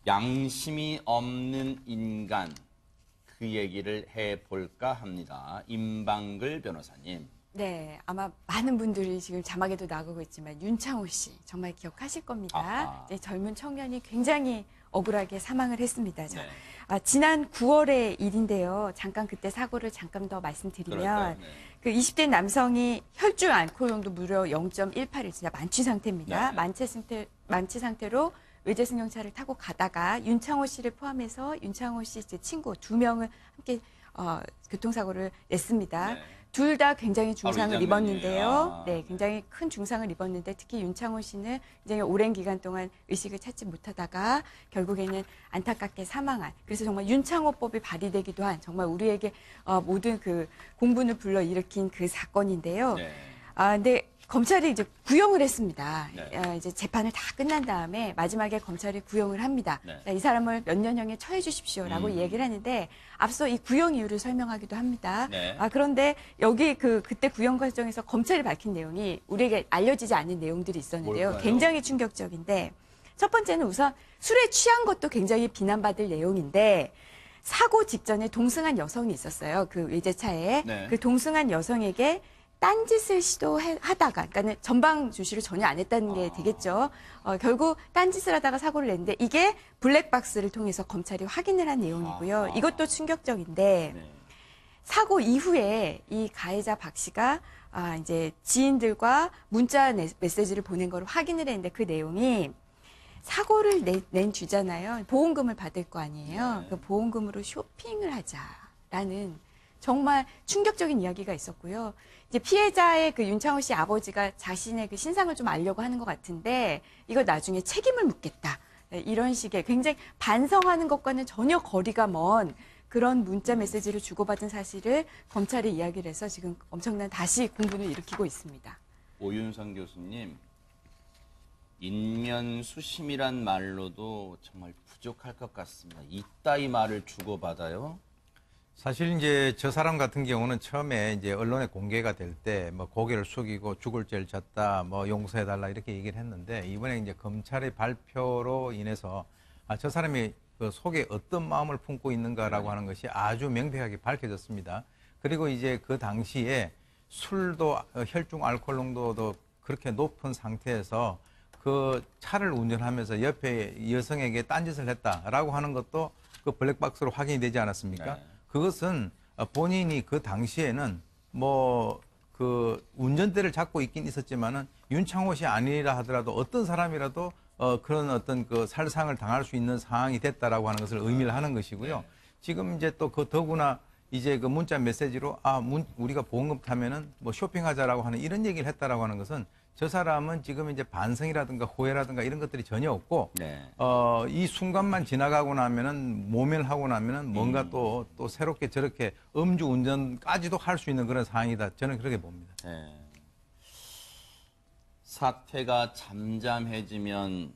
양심이 없는 인간, 그 얘기를 해볼까 합니다. 임방글 변호사님. 네, 아마 많은 분들이 지금 자막에도 나가고 있지만 윤창호 씨 정말 기억하실 겁니다. 네, 젊은 청년이 굉장히 억울하게 사망을 했습니다. 네. 지난 9월의 일인데요. 잠깐 그때 사고를 잠깐 더 말씀드리면 네. 그 20대 남성이 혈중 알코올농도 무려 0.18일, 진짜 만취 상태입니다. 네. 만취 상태로 외제 승용차를 타고 가다가 윤창호 씨를 포함해서 윤창호 씨 친구 2명을 함께 교통사고를 냈습니다. 네. 둘 다 굉장히 중상을 입었는데요. 네, 굉장히 큰 중상을 입었는데 특히 윤창호 씨는 굉장히 오랜 기간 동안 의식을 찾지 못하다가 결국에는 안타깝게 사망한, 그래서 정말 윤창호법이 발의되기도 한 정말 우리에게 모든 그 공분을 불러일으킨 그 사건인데요. 네. 근데 검찰이 이제 구형을 했습니다. 네. 이제 재판을 다 끝난 다음에 마지막에 검찰이 구형을 합니다. 네. 이 사람을 몇 년형에 처해 주십시오라고 얘기를 하는데 앞서 이 구형 이유를 설명하기도 합니다. 네. 그런데 여기 그때 구형 과정에서 검찰이 밝힌 내용이 우리에게 알려지지 않는 내용들이 있었는데요. 뭘까요? 굉장히 충격적인데 첫 번째는 우선 술에 취한 것도 굉장히 비난받을 내용인데 사고 직전에 동승한 여성이 있었어요. 그 외제차에. 네. 그 동승한 여성에게 딴짓을 시도하다가, 그러니까 전방 주시를 전혀 안 했다는 게 되겠죠. 결국 딴짓을 하다가 사고를 냈는데 이게 블랙박스를 통해서 검찰이 확인을 한 내용이고요. 이것도 충격적인데 네. 사고 이후에 이 가해자 박 씨가 이제 지인들과 문자 메시지를 보낸 걸 확인을 했는데 그 내용이 사고를 낸 주잖아요. 보험금을 받을 거 아니에요. 네. 그 보험금으로 쇼핑을 하자라는 정말 충격적인 이야기가 있었고요. 이제 피해자의 그 윤창호 씨 아버지가 자신의 그 신상을 좀 알려고 하는 것 같은데 이거 나중에 책임을 묻겠다. 이런 식의 굉장히 반성하는 것과는 전혀 거리가 먼 그런 문자 메시지를 주고받은 사실을 검찰이 이야기를 해서 지금 엄청난 다시 공분을 일으키고 있습니다. 오윤성 교수님, 인면수심이란 말로도 정말 부족할 것 같습니다. 이따위 말을 주고받아요? 사실 이제 저 사람 같은 경우는 처음에 이제 언론에 공개가 될 때 뭐 고개를 숙이고 죽을 죄를 졌다, 뭐 용서해달라 이렇게 얘기를 했는데 이번에 이제 검찰의 발표로 인해서 저 사람이 그 속에 어떤 마음을 품고 있는가라고 하는 것이 아주 명백하게 밝혀졌습니다. 그리고 이제 그 당시에 술도 혈중 알코올 농도도 그렇게 높은 상태에서 그 차를 운전하면서 옆에 여성에게 딴짓을 했다라고 하는 것도 그 블랙박스로 확인이 되지 않았습니까? 네. 그것은 본인이 그 당시에는 뭐 그 운전대를 잡고 있긴 있었지만은 윤창호 씨 아니라 하더라도 어떤 사람이라도 그런 어떤 그 살상을 당할 수 있는 상황이 됐다라고 하는 것을 의미를 하는 것이고요. 지금 이제 또 그 더구나 이제 그 문자 메시지로 우리가 보험금 타면은 뭐 쇼핑하자라고 하는 이런 얘기를 했다라고 하는 것은 저 사람은 지금 이제 반성이라든가 후회라든가 이런 것들이 전혀 없고, 네. 이 순간만 지나가고 나면은 모면하고 나면은 뭔가 또 새롭게 저렇게 음주 운전까지도 할 수 있는 그런 상황이다. 저는 그렇게 봅니다. 네. 사태가 잠잠해지면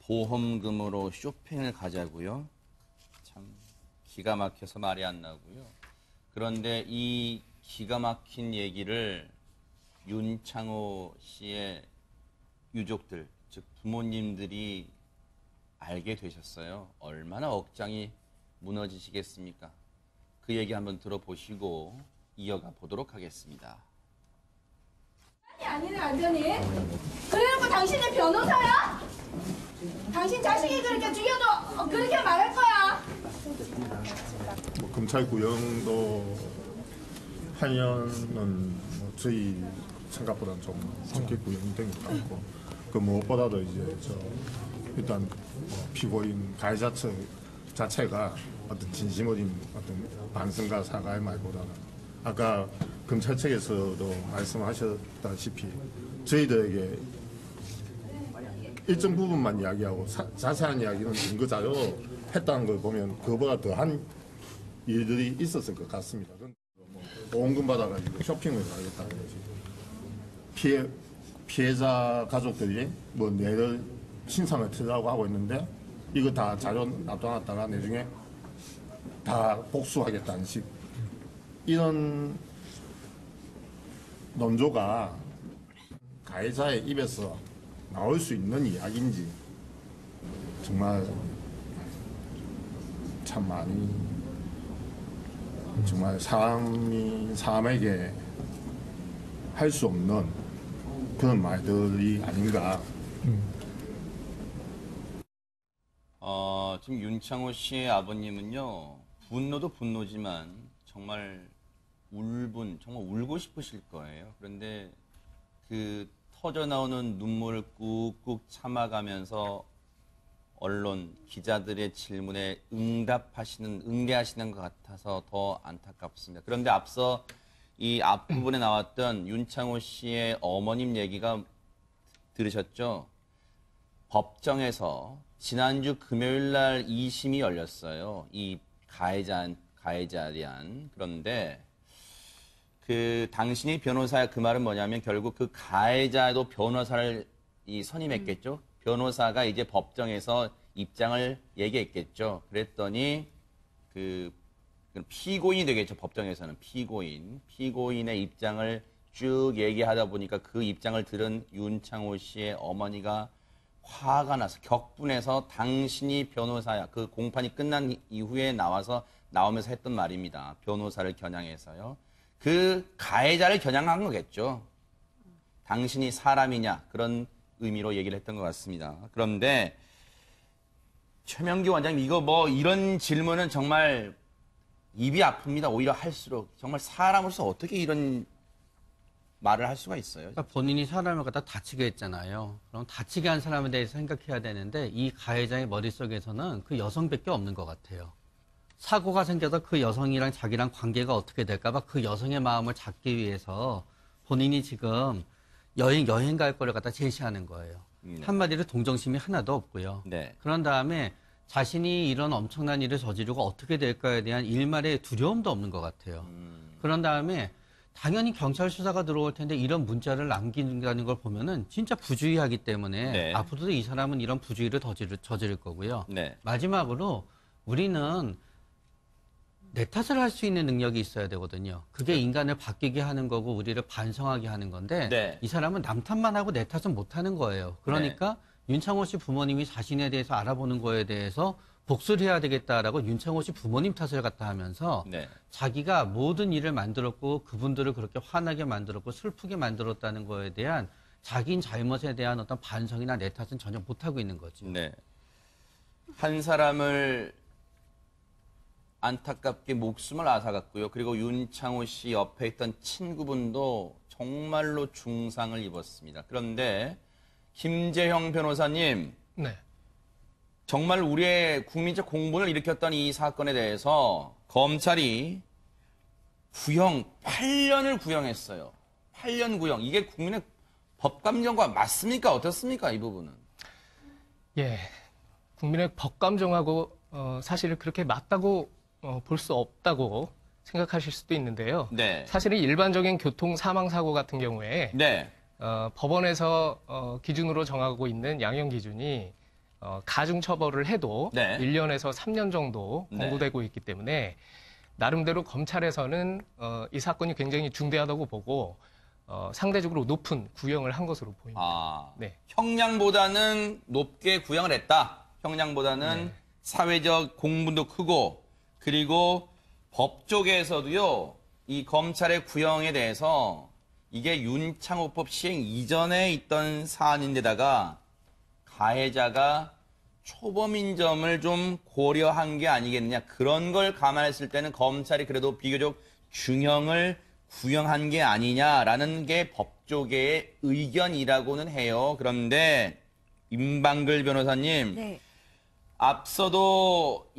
보험금으로 쇼핑을 가자고요? 참 기가 막혀서 말이 안 나고요. 그런데 이 기가 막힌 얘기를 윤창호 씨의 유족들, 즉 부모님들이 알게 되셨어요. 얼마나 억장이 무너지시겠습니까? 그 얘기 한번 들어보시고 이어가 보도록 하겠습니다. 아니네 완전히. 그래놓고 당신은 변호사야? 당신 자식이 그렇게 죽여도 그렇게 말할 거야? 뭐 검찰 구형도 8년은 뭐 저희 생각보다는 좀 적게 구형된 것 같고, 그 무엇보다도 이제 일단 피고인 가해자 측 자체가 어떤 진심 어린 어떤 반성과 사과의 말보다는 아까 검찰 측에서도 말씀하셨다시피 저희들에게 일정 부분만 이야기하고 자세한 이야기는 증거 자료 했다는 걸 보면 그보다 더한 일들이 있었을 것 같습니다. 보험금 받아가지고 쇼핑을 하겠다는 거지. 피해자 가족들이 뭐 내를 신상을 틀라고 하고 있는데 이거 다 자료 놔둬놨다가 나중에 다 복수하겠다는 식. 이런 논조가 가해자의 입에서 나올 수 있는 이야기인지 정말 참 많이 정말 사람에게 할 수 없는 그런 말들이 아닌가. 지금 윤창호 씨의 아버님은요, 분노도 분노지만 정말 정말 울고 싶으실 거예요. 그런데 그 터져 나오는 눈물을 꾹꾹 참아가면서 언론 기자들의 질문에 응대하시는 것 같아서 더 안타깝습니다. 그런데 앞서 이 앞부분에 나왔던 윤창호 씨의 어머님 얘기가 들으셨죠? 법정에서 지난주 금요일 날 2심이 열렸어요. 이 가해자에 대한. 그런데 그 당신이 변호사야 그 말은 뭐냐면 결국 그 가해자도 변호사를 선임했겠죠. 변호사가 이제 법정에서 입장을 얘기했겠죠. 그랬더니 그 피고인이 되겠죠. 법정에서는 피고인의 입장을 쭉 얘기하다 보니까 그 입장을 들은 윤창호 씨의 어머니가 화가 나서 격분해서 당신이 변호사야. 그 공판이 끝난 이후에 나오면서 했던 말입니다. 변호사를 겨냥해서요. 그 가해자를 겨냥한 거겠죠. 당신이 사람이냐 그런 의미로 얘기를 했던 것 같습니다. 그런데 최명기 원장님 이거 이런 질문은 정말 입이 아픕니다. 오히려 할수록 정말 사람으로서 어떻게 이런 말을 할 수가 있어요? 그러니까 본인이 사람을 갖다 다치게 했잖아요. 그럼 다치게 한 사람에 대해서 생각해야 되는데 이 가해자의 머릿속에서는 그 여성밖에 없는 것 같아요. 사고가 생겨서 그 여성이랑 자기랑 관계가 어떻게 될까 봐 그 여성의 마음을 잡기 위해서 본인이 지금 여행 갈 거를 갖다 제시하는 거예요. 한마디로 동정심이 하나도 없고요. 네. 그런 다음에 자신이 이런 엄청난 일을 저지르고 어떻게 될까에 대한 일말의 두려움도 없는 것 같아요. 그런 다음에 당연히 경찰 수사가 들어올 텐데 이런 문자를 남긴다는 걸 보면은 진짜 부주의하기 때문에 네. 앞으로도 이 사람은 이런 부주의를 저지를 거고요. 네. 마지막으로 우리는 내 탓을 할 수 있는 능력이 있어야 되거든요. 그게 인간을 바뀌게 하는 거고 우리를 반성하게 하는 건데 네. 이 사람은 남 탓만 하고 내 탓은 못 하는 거예요. 그러니까 윤창호 씨 부모님이 자신에 대해서 알아보는 거에 대해서 복수를 해야 되겠다라고 윤창호 씨 부모님 탓을 갖다 하면서 네. 자기가 모든 일을 만들었고 그분들을 그렇게 화나게 만들었고 슬프게 만들었다는 거에 대한 자기 잘못에 대한 어떤 반성이나 내 탓은 전혀 못하고 있는 거죠. 네. 한 사람을 안타깝게 목숨을 앗아갔고요. 그리고 윤창호 씨 옆에 있던 친구분도 정말로 중상을 입었습니다. 그런데 김재형 변호사님, 네. 정말 우리의 국민적 공분을 일으켰던 이 사건에 대해서 검찰이 구형 8년을 구형했어요. 8년 구형. 이게 국민의 법감정과 맞습니까? 어떻습니까? 이 부분은. 예. 국민의 법감정하고 사실 그렇게 맞다고 볼 수 없다고 생각하실 수도 있는데요. 네. 사실은 일반적인 교통 사망 사고 같은 경우에 네. 법원에서 기준으로 정하고 있는 양형 기준이 가중 처벌을 해도 네. 1년에서 3년 정도 네. 권고되고 있기 때문에 나름대로 검찰에서는 이 사건이 굉장히 중대하다고 보고 상대적으로 높은 구형을 한 것으로 보입니다. 아, 네. 형량보다는 높게 구형을 했다. 형량보다는 네. 사회적 공분도 크고 그리고 법 쪽에서도요. 이 검찰의 구형에 대해서 이게 윤창호법 시행 이전에 있던 사안인데다가 가해자가 초범인 점을 좀 고려한 게 아니겠느냐. 그런 걸 감안했을 때는 검찰이 그래도 비교적 중형을 구형한 게 아니냐라는 게 법조계의 의견이라고는 해요. 그런데 임방글 변호사님, 네. 앞서도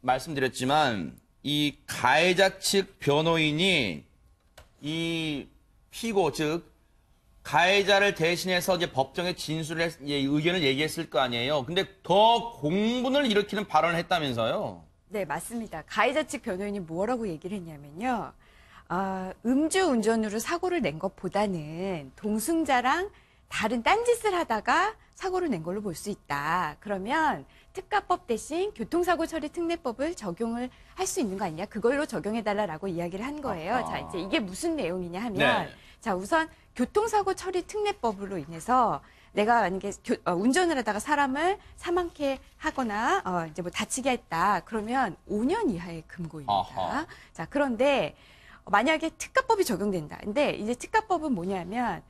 말씀드렸지만 이 가해자 측 변호인이 이 피고 즉 가해자를 대신해서 이제 법정에 진술을 의견을 얘기했을 거 아니에요. 근데 더 공분을 일으키는 발언을 했다면서요? 네, 맞습니다. 가해자 측 변호인이 뭐라고 얘기를 했냐면요. 음주운전으로 사고를 낸 것보다는 동승자랑 다른 딴짓을 하다가 사고를 낸 걸로 볼 수 있다. 그러면 특가법 대신 교통사고 처리 특례법을 적용을 할 수 있는 거 아니냐? 그걸로 적용해달라고 이야기를 한 거예요. 아하. 자, 이제 이게 무슨 내용이냐 하면, 네. 자, 우선 교통사고 처리 특례법으로 인해서 내가 만약에 운전을 하다가 사람을 사망케 하거나 이제 뭐 다치게 했다. 그러면 5년 이하의 금고입니다. 아하. 자, 그런데 만약에 특가법이 적용된다. 근데 이제 특가법은 뭐냐면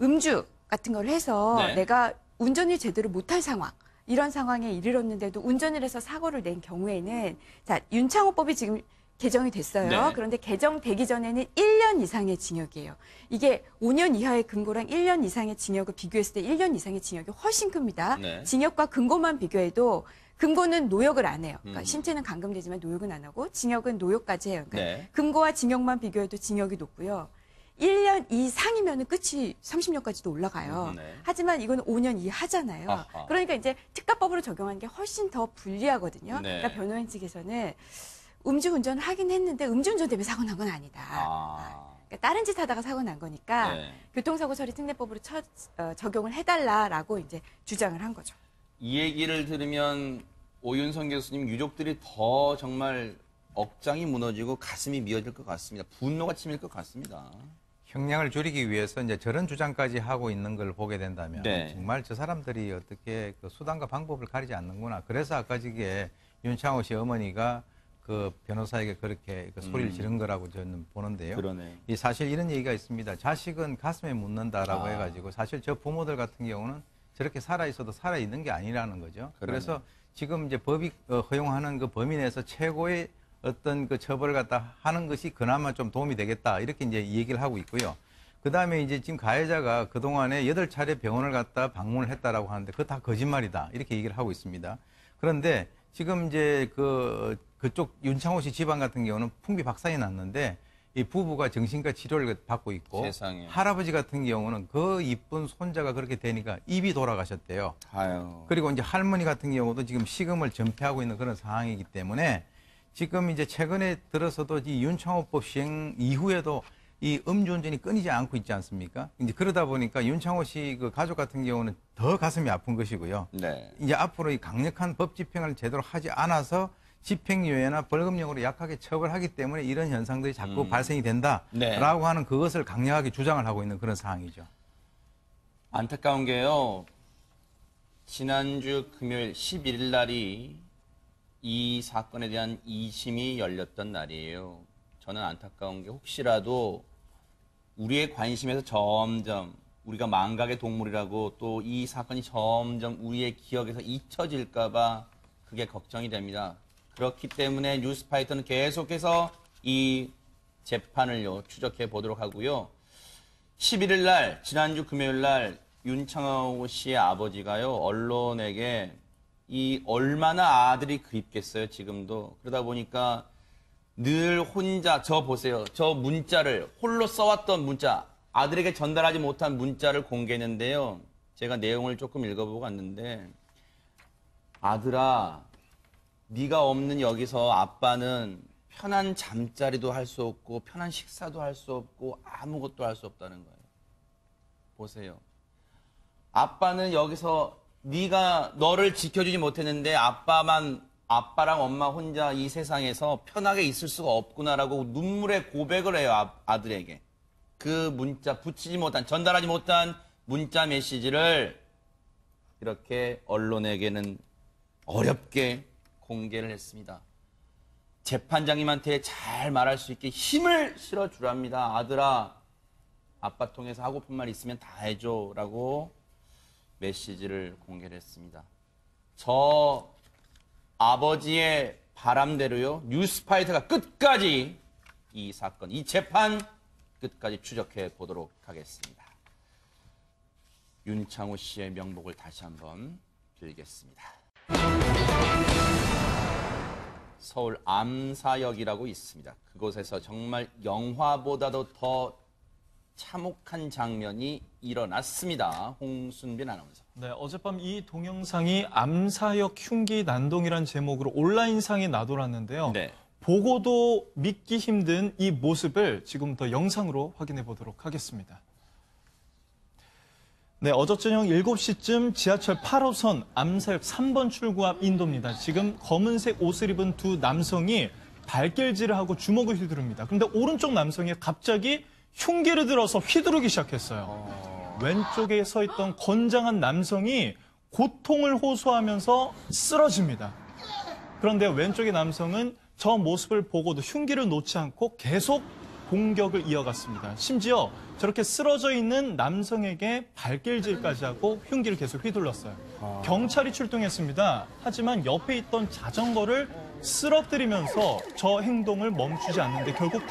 음주 같은 걸 해서 네. 내가 운전을 제대로 못할 상황, 이런 상황에 이르렀는데도 운전을 해서 사고를 낸 경우에는 자, 윤창호법이 지금 개정이 됐어요. 네. 그런데 개정되기 전에는 1년 이상의 징역이에요. 이게 5년 이하의 금고랑 1년 이상의 징역을 비교했을 때 1년 이상의 징역이 훨씬 큽니다. 네. 징역과 금고만 비교해도 금고는 노역을 안 해요. 그러니까 신체는 감금되지만 노역은 안 하고 징역은 노역까지 해요. 그러니까 네. 금고와 징역만 비교해도 징역이 높고요. 1년 이상이면 끝이 30년까지도 올라가요. 네. 하지만 이건 5년 이하잖아요. 아하. 그러니까 이제 특가법으로 적용하는 게 훨씬 더 불리하거든요. 네. 그러니까 변호인 측에서는 음주운전을 하긴 했는데 음주운전 때문에 사고 난 건 아니다. 그러니까 다른 짓 하다가 사고 난 거니까 네. 교통사고 처리 특례법으로 적용을 해달라라고 이제 주장을 한 거죠. 이 얘기를 들으면 오윤성 교수님 유족들이 더 정말 억장이 무너지고 가슴이 미어질 것 같습니다. 분노가 치밀 것 같습니다. 형량을 줄이기 위해서 이제 저런 주장까지 하고 있는 걸 보게 된다면 네. 정말 저 사람들이 어떻게 그 수단과 방법을 가리지 않는구나. 그래서 아까 저게 윤창호 씨 어머니가 그 변호사에게 그렇게 그 소리를 지른 거라고 저는 보는데요. 그러네. 이 사실 이런 얘기가 있습니다. 자식은 가슴에 묻는다라고 해가지고 사실 저 부모들 같은 경우는 저렇게 살아 있어도 살아 있는 게 아니라는 거죠. 그러네. 그래서 지금 이제 법이 허용하는 그 범위 내에서 최고의 어떤 그 처벌을 갖다 하는 것이 그나마 좀 도움이 되겠다 이렇게 이제 얘기를 하고 있고요. 그 다음에 이제 지금 가해자가 그 동안에 8차례 병원을 갔다 방문을 했다라고 하는데 그거 다 거짓말이다 이렇게 얘기를 하고 있습니다. 그런데 지금 이제 그쪽 윤창호 씨 집안 같은 경우는 풍비박산이 났는데 이 부부가 정신과 치료를 받고 있고 세상에. 할아버지 같은 경우는 그 이쁜 손자가 그렇게 되니까 입이 돌아가셨대요. 아유. 그리고 이제 할머니 같은 경우도 지금 식음을 전폐하고 있는 그런 상황이기 때문에 지금 이제 최근에 들어서도 이 윤창호법 시행 이후에도 이 음주운전이 끊이지 않고 있지 않습니까? 이제 그러다 보니까 윤창호 씨 그 가족 같은 경우는 더 가슴이 아픈 것이고요. 네. 이제 앞으로 이 강력한 법 집행을 제대로 하지 않아서 집행유예나 벌금형으로 약하게 처벌하기 때문에 이런 현상들이 자꾸 발생이 된다라고 네. 하는 그것을 강력하게 주장을 하고 있는 그런 상황이죠. 안타까운 게요. 지난주 금요일 11일 날이 이 사건에 대한 2심이 열렸던 날이에요. 저는 안타까운 게 혹시라도 우리의 관심에서 점점 우리가 망각의 동물이라고 또 이 사건이 점점 우리의 기억에서 잊혀질까 봐 그게 걱정이 됩니다. 그렇기 때문에 뉴스파이터는 계속해서 이 재판을요 추적해 보도록 하고요. 11일 날 지난주 금요일 날 윤창호 씨의 아버지가요 언론에게 이 얼마나 아들이 그립겠어요 지금도. 그러다 보니까 늘 혼자 저 보세요. 저 문자를 홀로 써왔던 문자 아들에게 전달하지 못한 문자를 공개했는데요. 제가 내용을 조금 읽어보고 왔는데 아들아 네가 없는 여기서 아빠는 편한 잠자리도 할 수 없고 편한 식사도 할 수 없고 아무것도 할 수 없다는 거예요. 보세요. 아빠는 여기서 네가 너를 지켜주지 못했는데 아빠랑 엄마 혼자 이 세상에서 편하게 있을 수가 없구나라고 눈물의 고백을 해요. 아들에게. 그 문자 붙이지 못한 전달하지 못한 문자 메시지를 이렇게 언론에게는 어렵게 공개를 했습니다. 재판장님한테 잘 말할 수 있게 힘을 실어주랍니다. 아들아, 아빠 통해서 하고픈 말 있으면 다 해줘라고 메시지를 공개를 했습니다. 저 아버지의 바람대로요. 뉴스파이터가 끝까지 이 사건, 이 재판 끝까지 추적해 보도록 하겠습니다. 윤창호 씨의 명복을 다시 한번 빌겠습니다. 서울 암사역이라고 있습니다. 그곳에서 정말 영화보다도 더 참혹한 장면이 일어났습니다. 홍순빈 아나운서. 네, 어젯밤 이 동영상이 암사역 흉기 난동이란 제목으로 온라인상에 나돌았는데요. 네. 보고도 믿기 힘든 이 모습을 지금부터 영상으로 확인해 보도록 하겠습니다. 네, 어제 저녁 7시쯤 지하철 8호선 암사역 3번 출구 앞 인도입니다. 지금 검은색 옷을 입은 두 남성이 발길질을 하고 주먹을 휘두릅니다. 그런데 오른쪽 남성이 갑자기 흉기를 들어서 휘두르기 시작했어요. 왼쪽에 서 있던 건장한 남성이 고통을 호소하면서 쓰러집니다. 그런데 왼쪽의 남성은 저 모습을 보고도 흉기를 놓지 않고 계속 공격을 이어갔습니다. 심지어 저렇게 쓰러져 있는 남성에게 발길질까지 하고 흉기를 계속 휘둘렀어요. 경찰이 출동했습니다. 하지만 옆에 있던 자전거를 쓰러뜨리면서 저 행동을 멈추지 않는데 결국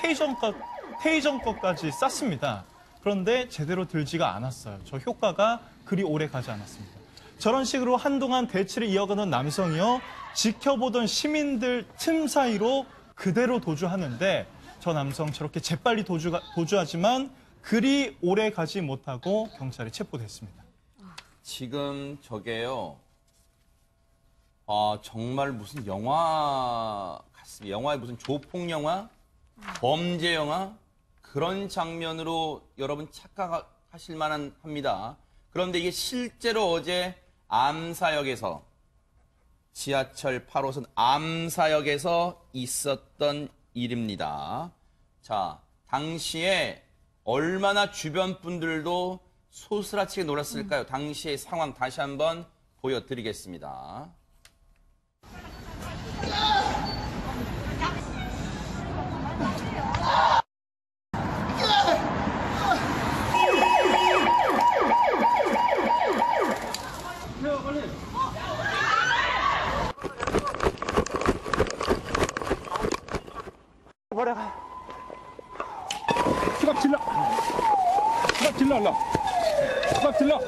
테이저건까지 쐈습니다. 그런데 제대로 들지가 않았어요. 저 효과가 그리 오래 가지 않았습니다. 저런 식으로 한동안 대치를 이어가던 남성이요, 지켜보던 시민들 틈 사이로 그대로 도주하는데 저 남성 저렇게 재빨리 도주하지만 그리 오래 가지 못하고 경찰에 체포됐습니다. 지금 저게요, 정말 무슨 영화 같습니다. 영화의 무슨 조폭 영화, 범죄 영화, 그런 장면으로 여러분 착각하실 만한 합니다. 그런데 이게 실제로 어제 암사역에서, 지하철 8호선 암사역에서 있었던 일입니다. 자, 당시에 얼마나 주변 분들도 소스라치게 놀랐을까요? 당시의 상황 다시 한번 보여드리겠습니다. 수갑 질러! 수갑 질러, 얼른! 수갑 질러!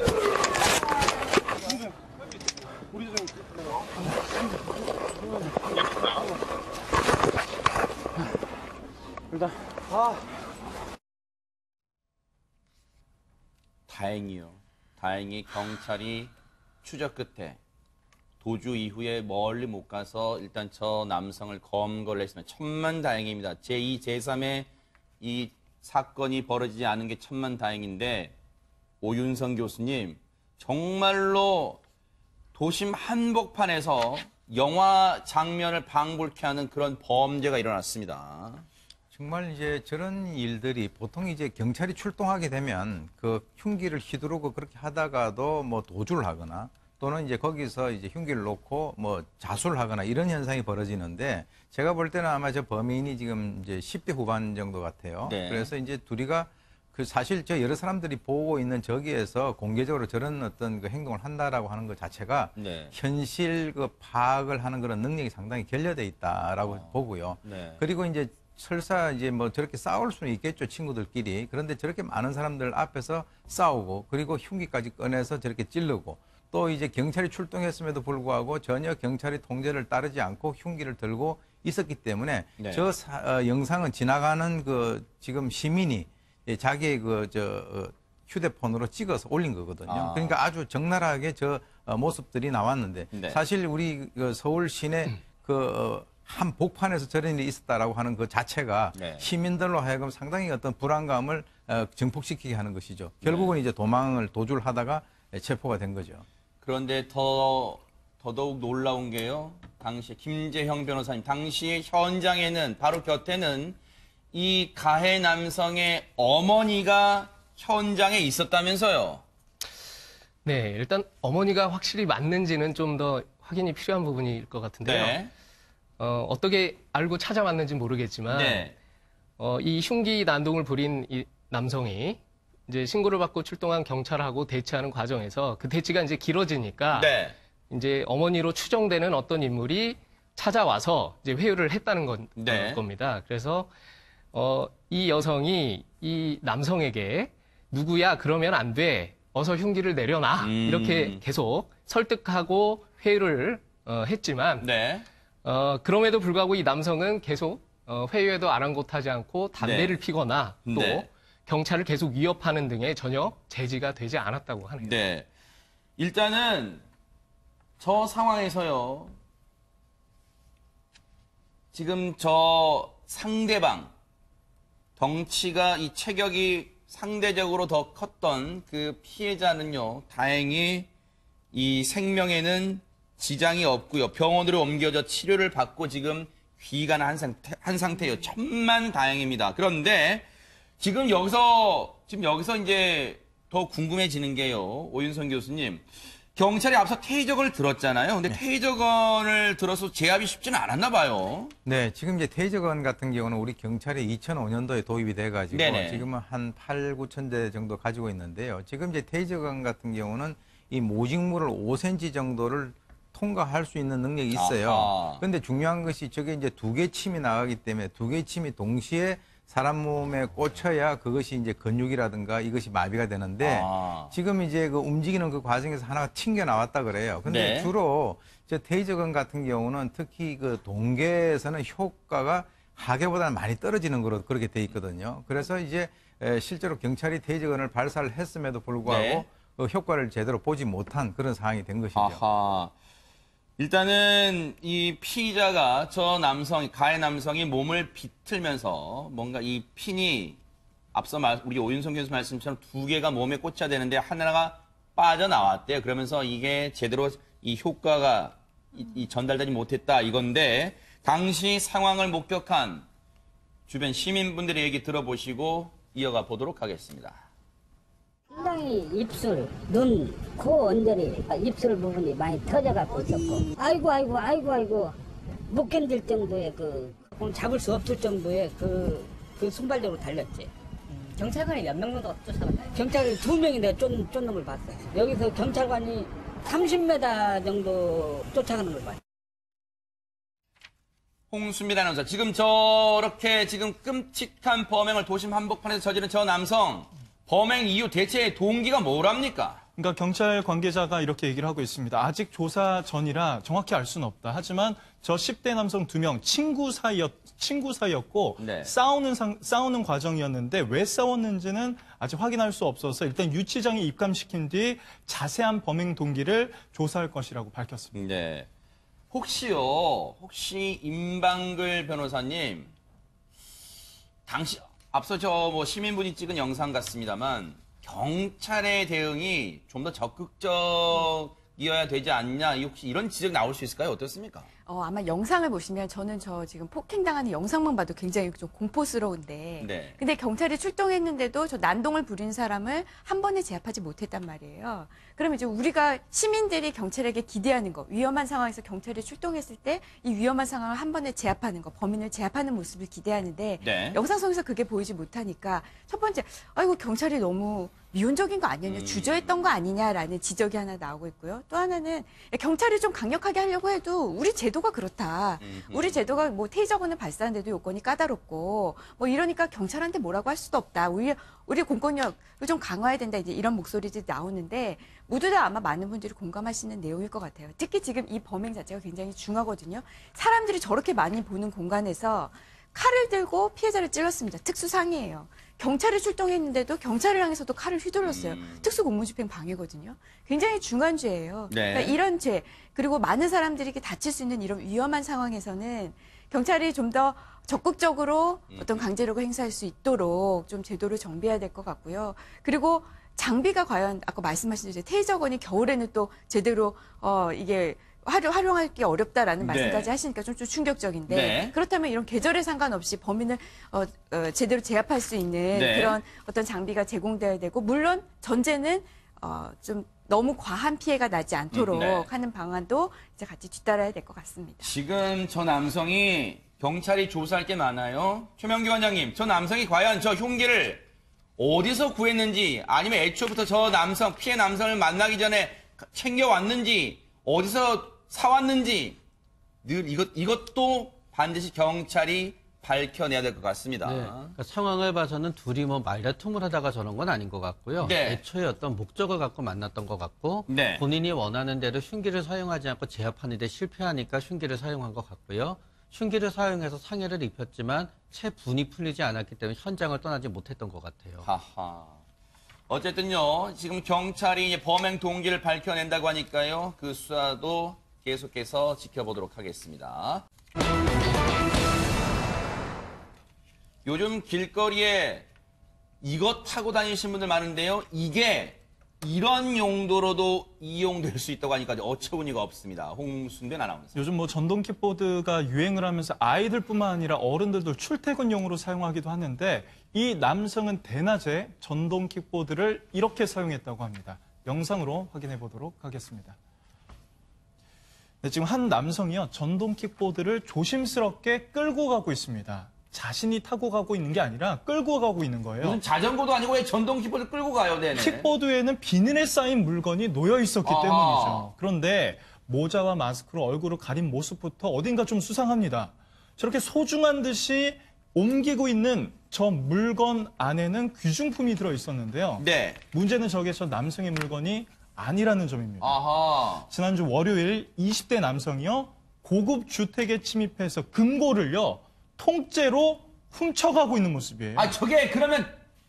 다행히 경찰이 추적 끝에 도주 이후에 멀리 못 가서 일단 저 남성을 검거를 했습니다. 천만다행입니다. 제2, 제3의 이 사건이 벌어지지 않은 게 천만다행인데, 오윤성 교수님, 정말로 도심 한복판에서 영화 장면을 방불케 하는 그런 범죄가 일어났습니다. 정말 이제 저런 일들이 보통 이제 경찰이 출동하게 되면 그 흉기를 휘두르고 그렇게 하다가도 뭐 도주를 하거나 또는 이제 거기서 이제 흉기를 놓고 뭐 자수를 하거나 이런 현상이 벌어지는데, 제가 볼 때는 아마 저 범인이 지금 이제 10대 후반 정도 같아요. 네. 그래서 이제 둘이가 그 사실 저 여러 사람들이 보고 있는 저기에서 공개적으로 저런 어떤 그 행동을 한다라고 하는 것 자체가 네. 현실 그 파악을 하는 그런 능력이 상당히 결여돼 있다라고 보고요. 네. 그리고 이제 설사 이제 뭐 저렇게 싸울 수는 있겠죠, 친구들끼리. 그런데 저렇게 많은 사람들 앞에서 싸우고 그리고 흉기까지 꺼내서 저렇게 찌르고 또 이제 경찰이 출동했음에도 불구하고 전혀 경찰의 통제를 따르지 않고 흉기를 들고 있었기 때문에 네. 저 영상은 지나가는 그 지금 시민이 자기의 휴대폰으로 찍어서 올린 거거든요. 그러니까 아주 적나라하게 저 모습들이 나왔는데, 네. 사실 우리 그 서울 시내 한 복판에서 저런 일이 있었다라고 하는 그 자체가 네. 시민들로 하여금 상당히 어떤 불안감을 증폭시키게 하는 것이죠. 결국은 이제 도주를 하다가 체포가 된 거죠. 그런데 더더욱 놀라운 게요, 당시 김재형 변호사님, 당시 현장에는, 바로 곁에는 이 가해 남성의 어머니가 현장에 있었다면서요? 네, 일단 어머니가 확실히 맞는지는 좀 더 확인이 필요한 부분일 것 같은데요. 네. 어떻게 알고 찾아왔는지 모르겠지만 네. 이 흉기 난동을 부린 이 남성이 이제 신고를 받고 출동한 경찰하고 대치하는 과정에서 그 대치가 이제 길어지니까 네. 이제 어머니로 추정되는 어떤 인물이 찾아와서 이제 회유를 했다는 네. 겁니다. 그래서 이 여성이 이 남성에게 누구야 그러면 안 돼. 어서 흉기를 내려놔. 이렇게 계속 설득하고 회유를 했지만 네. 그럼에도 불구하고 이 남성은 계속 회유에도 아랑곳하지 않고 담배를 네. 피거나 또 네. 경찰을 계속 위협하는 등의 전혀 제지가 되지 않았다고 하네요. 네. 일단은 저 상황에서요, 지금 저 상대방, 덩치가 이 체격이 상대적으로 더 컸던 그 피해자는요, 다행히 이 생명에는 지장이 없고요. 병원으로 옮겨져 치료를 받고 지금 귀가한 한 상태예요. 천만 다행입니다. 그런데 지금 여기서 이제 더 궁금해지는 게요. 오윤선 교수님. 경찰이 앞서 테이저건을 들었잖아요. 근데 테이저건을 들어서 제압이 쉽지는 않았나 봐요. 네, 지금 이제 테이저건 같은 경우는 우리 경찰이 2005년도에 도입이 돼가지고 네네. 지금은 한 8, 9천 대 정도 가지고 있는데요. 지금 이제 테이저건 같은 경우는 이 모직물을 5cm 정도를 통과할 수 있는 능력이 있어요. 아하. 그런데 중요한 것이 저게 이제 2개 침이 나가기 때문에 2개 침이 동시에 사람 몸에 꽂혀야 그것이 이제 근육이라든가 이것이 마비가 되는데 지금 이제 그 움직이는 그 과정에서 하나가 튕겨 나왔다 그래요. 근데 네. 주로 저 테이저건 같은 경우는 특히 그 동계에서는 효과가 하계보다는 많이 떨어지는 거로 그렇게 돼 있거든요. 그래서 이제 실제로 경찰이 테이저건을 발사를 했음에도 불구하고 네. 그 효과를 제대로 보지 못한 그런 상황이 된 것이죠. 아하. 일단은 이 피의자가 저 남성, 가해 남성이 몸을 비틀면서 뭔가 이 핀이 앞서 우리 오윤성 교수 말씀처럼 2개가 몸에 꽂혀야 되는데 하나가 빠져나왔대요. 그러면서 이게 제대로 이 효과가 이 전달되지 못했다 이건데 당시 상황을 목격한 주변 시민분들의 얘기 들어보시고 이어가 보도록 하겠습니다. 상당히 입술, 눈, 코 언저리, 입술 부분이 많이 터져갖고 있었고 아이고 못 견딜 정도의 잡을 수 없을 정도의 그 순발력으로 달렸지. 경찰관이 몇 명 정도 쫓아갔나요? 경찰이 2명이 내가 쫓는 걸 봤어요. 여기서 경찰관이 30m 정도 쫓아가는 걸 봤어요. 홍수민 아나운서, 지금 저렇게 지금 끔찍한 범행을 도심 한복판에서 저지른 저 남성, 범행 이유 대체 동기가 뭐랍니까? 그러니까 경찰 관계자가 이렇게 얘기를 하고 있습니다. 아직 조사 전이라 정확히 알 수는 없다. 하지만 저 10대 남성 2명 친구 사이였고 네. 싸우는 과정이었는데 왜 싸웠는지는 아직 확인할 수 없어서 일단 유치장에 입감시킨 뒤 자세한 범행 동기를 조사할 것이라고 밝혔습니다. 네. 혹시 임방글 변호사님, 당시 앞서 시민분이 찍은 영상 같습니다만 경찰의 대응이 좀 더 적극적이어야 되지 않냐, 혹시 이런 지적 나올 수 있을까요? 어떻습니까? 아마 영상을 보시면 저는 저 지금 폭행당하는 영상만 봐도 굉장히 좀 공포스러운데 네. 근데 경찰이 출동했는데도 저 난동을 부린 사람을 한 번에 제압하지 못했단 말이에요. 그러면 이제 우리가 시민들이 경찰에게 기대하는 거, 위험한 상황에서 경찰이 출동했을 때 이 위험한 상황을 한 번에 제압하는 거, 범인을 제압하는 모습을 기대하는데 네. 영상 속에서 그게 보이지 못하니까 첫 번째, 아이고 경찰이 너무 미온적인 거 아니냐, 주저했던 거 아니냐라는 지적이 하나 나오고 있고요. 또 하나는 경찰이 좀 강력하게 하려고 해도 우리 제도가 그렇다. 우리 제도가 뭐 테이저건을 발사하는데도 요건이 까다롭고 뭐 이러니까 경찰한테 뭐라고 할 수도 없다. 우리 공권력을 좀 강화해야 된다. 이제 이런 목소리들이 나오는데 모두 다 아마 많은 분들이 공감하시는 내용일 것 같아요. 특히 지금 이 범행 자체가 굉장히 중하거든요. 사람들이 저렇게 많이 보는 공간에서 칼을 들고 피해자를 찔렀습니다. 특수상해예요. 경찰이 출동했는데도 경찰을 향해서도 칼을 휘둘렀어요. 특수공무집행 방해거든요. 굉장히 중한 죄예요. 네. 그러니까 이런 죄, 그리고 많은 사람들이 이렇게 다칠 수 있는 이런 위험한 상황에서는 경찰이 좀 더 적극적으로 어떤 강제력을 행사할 수 있도록 좀 제도를 정비해야 될 것 같고요. 그리고 장비가 과연 아까 말씀하신 대로 테이저건이 겨울에는 또 제대로 이게 활용하기 어렵다라는 네. 말씀까지 하시니까 좀 충격적인데 네. 그렇다면 이런 계절에 상관없이 범인을 제대로 제압할 수 있는 네. 그런 어떤 장비가 제공돼야 되고 물론 전제는 좀 너무 과한 피해가 나지 않도록 네. 하는 방안도 이제 같이 뒤따라야 될 것 같습니다. 지금 저 남성이 경찰이 조사할 게 많아요. 최명기 원장님, 저 남성이 과연 저 흉기를 어디서 구했는지 아니면 애초부터 저 남성, 피해 남성을 만나기 전에 챙겨왔는지 어디서 사왔는지 늘 이것도 반드시 경찰이 밝혀내야 될 것 같습니다. 네, 그러니까 상황을 봐서는 둘이 뭐 말다툼을 하다가 저런 건 아닌 것 같고요. 네. 애초에 어떤 목적을 갖고 만났던 것 같고 네. 본인이 원하는 대로 흉기를 사용하지 않고 제압하는 데 실패하니까 흉기를 사용한 것 같고요. 흉기를 사용해서 상해를 입혔지만 채 분이 풀리지 않았기 때문에 현장을 떠나지 못했던 것 같아요. 하하. 어쨌든요, 지금 경찰이 이제 범행 동기를 밝혀낸다고 하니까요, 그 수사도 계속해서 지켜보도록 하겠습니다. 요즘 길거리에 이것 타고 다니시는 분들 많은데요, 이게 이런 용도로도 이용될 수 있다고 하니까 어처구니가 없습니다. 홍순변 아나운서. 요즘 뭐 전동 킥보드가 유행을 하면서 아이들뿐만 아니라 어른들도 출퇴근용으로 사용하기도 하는데 이 남성은 대낮에 전동 킥보드를 이렇게 사용했다고 합니다. 영상으로 확인해 보도록 하겠습니다. 네, 지금 한 남성이요, 전동 킥보드를 조심스럽게 끌고 가고 있습니다. 자신이 타고 가고 있는 게 아니라 끌고 가고 있는 거예요. 무슨 자전거도 아니고 왜 전동 킥보드 끌고 가요? 네네. 킥보드에는 비닐에 쌓인 물건이 놓여 있었기 때문이죠. 그런데 모자와 마스크로 얼굴을 가린 모습부터 어딘가 좀 수상합니다. 저렇게 소중한 듯이 옮기고 있는 저 물건 안에는 귀중품이 들어 있었는데요. 네. 문제는 저게 저 남성의 물건이 아니라는 점입니다. 아하. 지난주 월요일 20대 남성이요, 고급 주택에 침입해서 금고를요, 통째로 훔쳐가고 있는 모습이에요. 아, 저게 그러면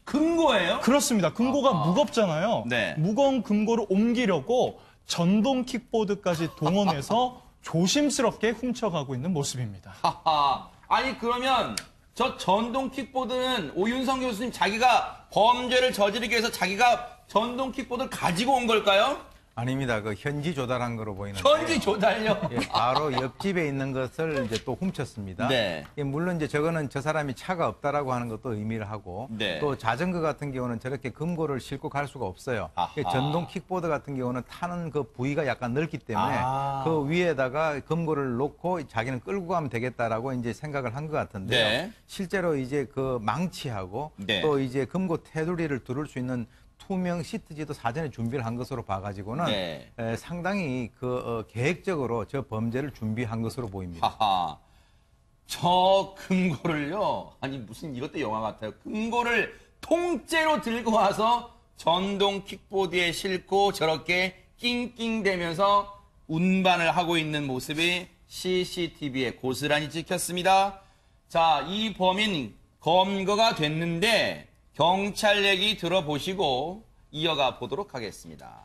금고예요? 그렇습니다. 금고가 무겁잖아요. 네. 무거운 금고를 옮기려고 전동 킥보드까지 동원해서 조심스럽게 훔쳐가고 있는 모습입니다. 하하. 아니, 그러면 저 전동 킥보드는 오윤성 교수님 자기가 범죄를 저지르기 위해서 자기가 전동 킥보드를 가지고 온 걸까요? 아닙니다. 그 현지 조달한 거로 보이는데. 현지 조달요? 예, 바로 옆집에 있는 것을 이제 또 훔쳤습니다. 네. 예, 물론 이제 저거는 저 사람이 차가 없다라고 하는 것도 의미를 하고, 네. 또 자전거 같은 경우는 저렇게 금고를 싣고 갈 수가 없어요. 예, 전동 킥보드 같은 경우는 타는 그 부위가 약간 넓기 때문에 그 위에다가 금고를 놓고 자기는 끌고 가면 되겠다라고 이제 생각을 한 것 같은데요. 네. 실제로 이제 그 망치하고 네. 또 이제 금고 테두리를 두를 수 있는 투명 시트지도 사전에 준비를 한 것으로 봐가지고는 네. 상당히 계획적으로 저 범죄를 준비한 것으로 보입니다. 하하. 저 금고를요. 아니, 무슨 이것도 영화 같아요. 금고를 통째로 들고 와서 전동 킥보드에 싣고 저렇게 낑낑대면서 운반을 하고 있는 모습이 CCTV에 고스란히 찍혔습니다. 자, 이 범인 검거가 됐는데 경찰 얘기 들어보시고 이어가 보도록 하겠습니다.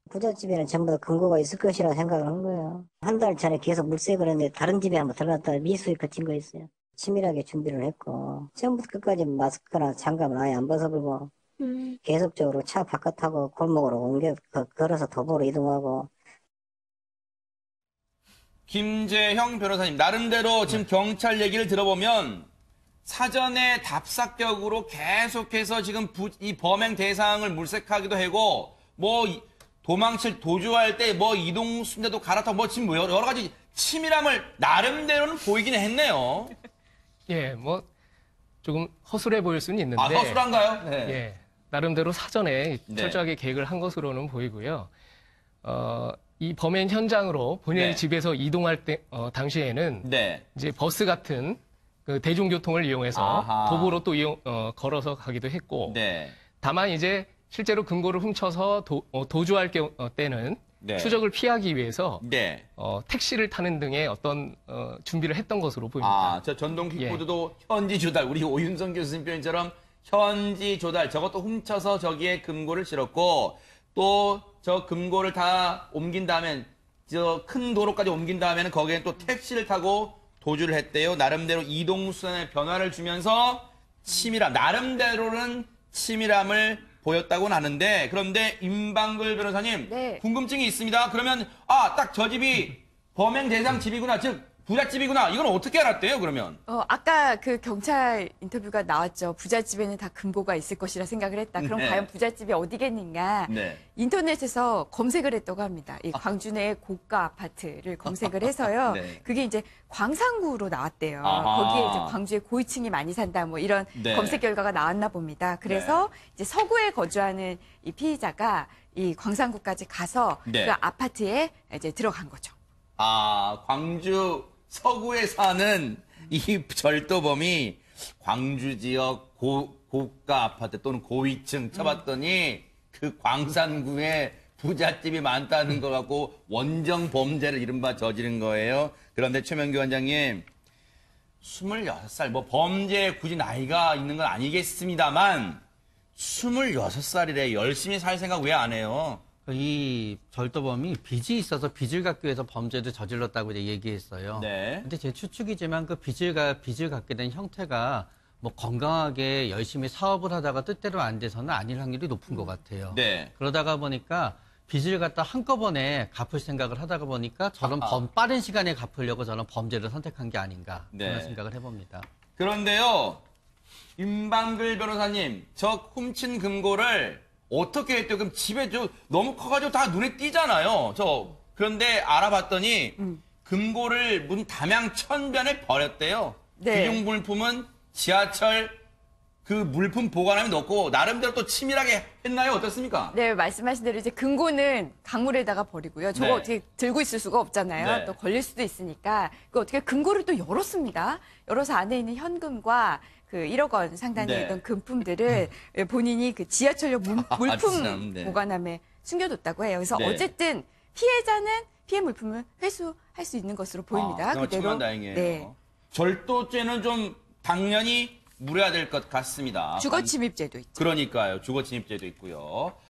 부잣집에는 전부 다 금고가 있을 것이라고 생각을 한 거예요. 한 달 전에 계속 물색을 했는데 다른 집에 한번 들어갔다가 미수에 그친 거 있어요. 치밀하게 준비를 했고 처음부터 끝까지 마스크나 장갑을 아예 안 벗어보고 계속적으로 차 바깥하고 골목으로 걸어서 도보로 이동하고. 김재형 변호사님, 나름대로 지금 경찰 얘기를 들어보면 사전에 답사격으로 계속해서 지금 이 범행 대상을 물색하기도 하고, 뭐 도주할 때 뭐 이동 순례도 갈아타고 뭐 지금 여러 가지 치밀함을 나름대로는 보이긴 했네요. 예, 뭐 조금 허술해 보일 수는 있는데. 아, 허술한가요? 네. 예, 나름대로 사전에 네. 철저하게 계획을 한 것으로는 보이고요. 이 범행 현장으로 본인의 네. 집에서 이동할 때 당시에는 네. 이제 버스 같은 그 대중교통을 이용해서 아하. 도보로 또 걸어서 가기도 했고, 네. 다만 이제 실제로 금고를 훔쳐서 도주할 때는 네. 추적을 피하기 위해서 네. 택시를 타는 등의 어떤 준비를 했던 것으로 보입니다. 아, 저 전동 킥보드도 현지 조달, 우리 오윤성 교수님 표현처럼 현지 조달, 저것도 훔쳐서 저기에 금고를 실었고, 또 저 금고를 다 옮긴 다음에 저 큰 도로까지 옮긴 다음에는 거기에 또 택시를 타고 도주를 했대요. 나름대로 이동수단의 변화를 주면서 치밀함, 나름대로는 치밀함을 보였다고는 하는데, 그런데 임방글 변호사님, 네. 궁금증이 있습니다. 그러면 딱 저 집이 범행 대상 집이구나, 즉 부잣집이구나, 이건 어떻게 알았대요, 그러면? 아까 그 경찰 인터뷰가 나왔죠. 부잣집에는 다 금고가 있을 것이라 생각을 했다. 그럼 네. 과연 부잣집이 어디겠는가? 네. 인터넷에서 검색을 했다고 합니다. 이 광주 내 고가 아파트를 검색을 해서요. 네. 그게 이제 광산구로 나왔대요. 아하. 거기에 이제 광주에 고위층이 많이 산다, 뭐 이런 네. 검색 결과가 나왔나 봅니다. 그래서 이제 서구에 거주하는 이 피의자가 이 광산구까지 가서 네. 그 아파트에 이제 들어간 거죠. 아, 광주 서구에 사는 이 절도범이 광주 지역 고가 아파트 또는 고위층 쳐봤더니 그 광산구에 부잣집이 많다는 거 갖고 원정 범죄를 이른바 저지른 거예요. 그런데 최명규 원장님, 26살, 뭐 범죄에 굳이 나이가 있는 건 아니겠습니다만 26살이래. 열심히 살 생각 왜 안 해요? 이 절도범이 빚이 있어서 빚을 갚기 위해서 범죄를 저질렀다고 이제 얘기했어요. 네. 근데 제 추측이지만 그 빚을 갚게 된 형태가 뭐 건강하게 열심히 사업을 하다가 뜻대로 안 돼서는 아닐 확률이 높은 것 같아요. 네. 그러다가 보니까 빚을 갖다 한꺼번에 갚을 생각을 하다가 보니까 저런 빠른 시간에 갚으려고 저는 범죄를 선택한 게 아닌가 그런 네. 생각을 해봅니다. 그런데요, 윤방글 변호사님, 저 훔친 금고를 어떻게 했대요? 그럼 집에 너무 커가지고 다 눈에 띄잖아요. 그런데 알아봤더니 금고를 문 담양 천변에 버렸대요. 네. 귀중 물품은 지하철 그 물품 보관함에 넣고 나름대로 또 치밀하게 했나요? 어떻습니까? 네, 말씀하신 대로 이제 금고는 강물에다가 버리고요. 저거 네. 어떻게 들고 있을 수가 없잖아요. 네. 또 걸릴 수도 있으니까. 그 어떻게 금고를 또 열었습니다. 열어서 안에 있는 현금과 그 1억 원 상당의 네. 어떤 금품들을 본인이 그 지하철역 물품 참, 네. 보관함에 숨겨뒀다고 해요. 그래서 네. 어쨌든 피해자는 피해 물품을 회수할 수 있는 것으로 보입니다. 정말 천만다행이에요. 네. 절도죄는 좀 당연히 물어야 될 것 같습니다. 주거침입죄도 있죠. 그러니까요. 주거침입죄도 있고요.